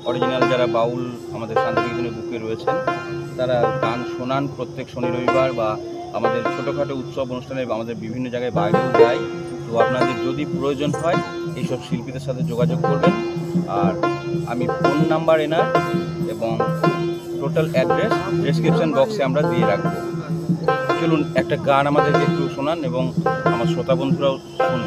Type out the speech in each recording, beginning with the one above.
Original যারা বাউল আমাদের শান্তিনিকেতনের বুকে রয়েছেন তারা গান শোনান প্রত্যেক শনি রবিবার বা আমাদের ছোটোখাটো উৎসব অনুষ্ঠানে আমাদের বিভিন্ন জায়গায় বাইরেও যায়। তো আপনাদের যদি প্রয়োজন হয় এইসব শিল্পীদের সাথে যোগাযোগ করবেন। আর আমি ফোন নাম্বার এনার এবং টোটাল অ্যাড্রেস ডেসক্রিপশন বক্সে আমরা দিয়ে রাখবো। চলুন একটা গান আমাদেরকে একটু শোনান এবং আমার শ্রোতা বন্ধুরাও শুনুন।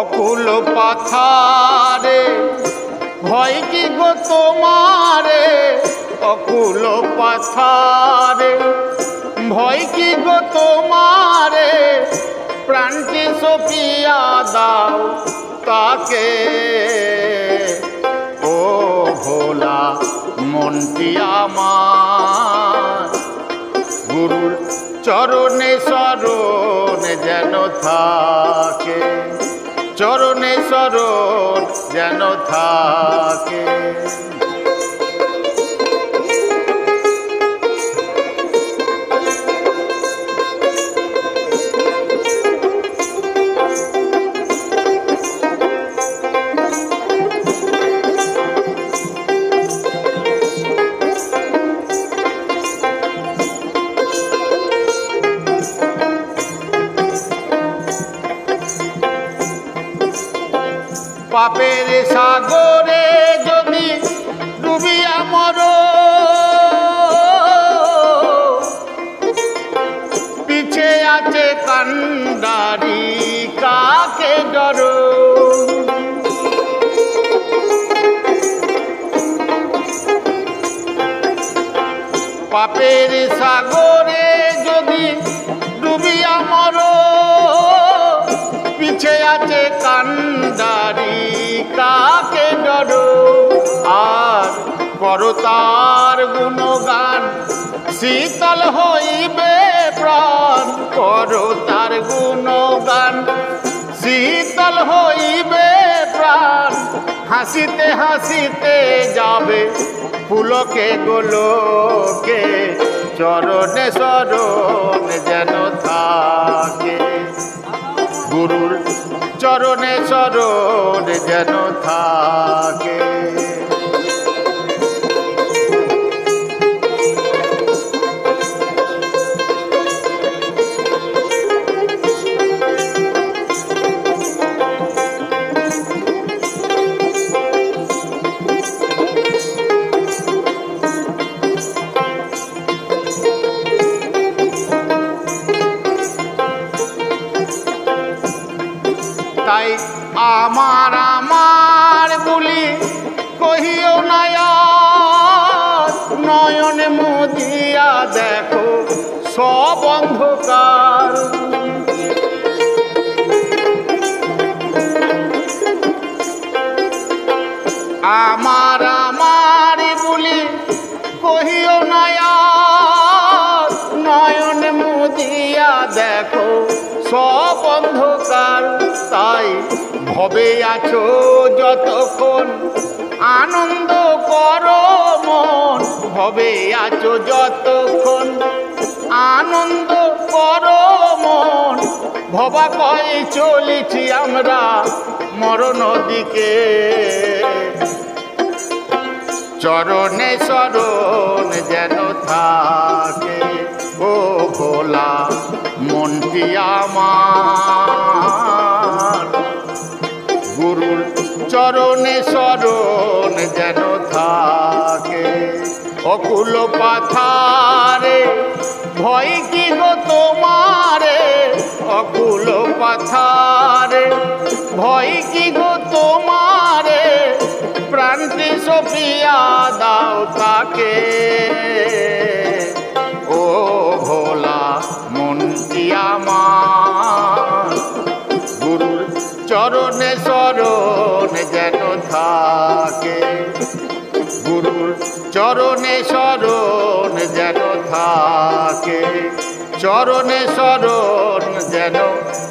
অকুল পাথারে ভয় কি গো তোমারে, অকুল পাথারে ভয় কি গো তোমারে, প্রাণটি সপিয়া দাও তাকে। ও ভোলা মনটি আমার গুরুর চরণে শরণে যেন থাকে, চরণে শরণ যেন থাকে। পাপের সাগরে যদি ডুবিয়া মরো, পিছে আছে কান্ডারি কাকে ডরো। পাপের সাগরে যদি ডুবিয়া মরো, পিছে আছে কান্ডারি কাকে ডরো। আর করো তার গুণগান শীতল হইবে প্রাণ, করো তার গুণগান শীতল হইবে প্রাণ। হাসিতে হাসিতে যাবে পুলকে গোলকে, চরণে শরণে যেন থাকে, গুরুর চরণে শরণে যেন থাকে। তাই আমার আমার বলি কহিও নয়নে মুদিয়া দেখো সব অন্ধকার। আমার আমার বলি কহিও নয়নে মুদিয়া দেখো সব অন্ধকার। তাই ভবে আছো যতক্ষণ আনন্দ করো মন, ভবে আছো যতক্ষণ আনন্দ করো মন। ভবা কয়ে চলেছি আমরা মরণ দিকে, চরণে শরণ যেন থাকে। ও ভোলা মনটি আমার গুরুর চরণে শরণ যেন থাকে। অকুল পাথারে ভয় কি গো তোমারে, অকুল পাথারে ভয় কি গো তোমারে, প্রাণটি সপিয়া দাও তাকে। ও ভোলা মনটি আমার গুরুর চরণে শরণে যেন থাকে, গুরুর চরণে শরণ যেন থাকে, চরণে শরণ যেন,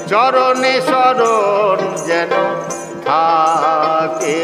চরণে শরণ যেন থাকে।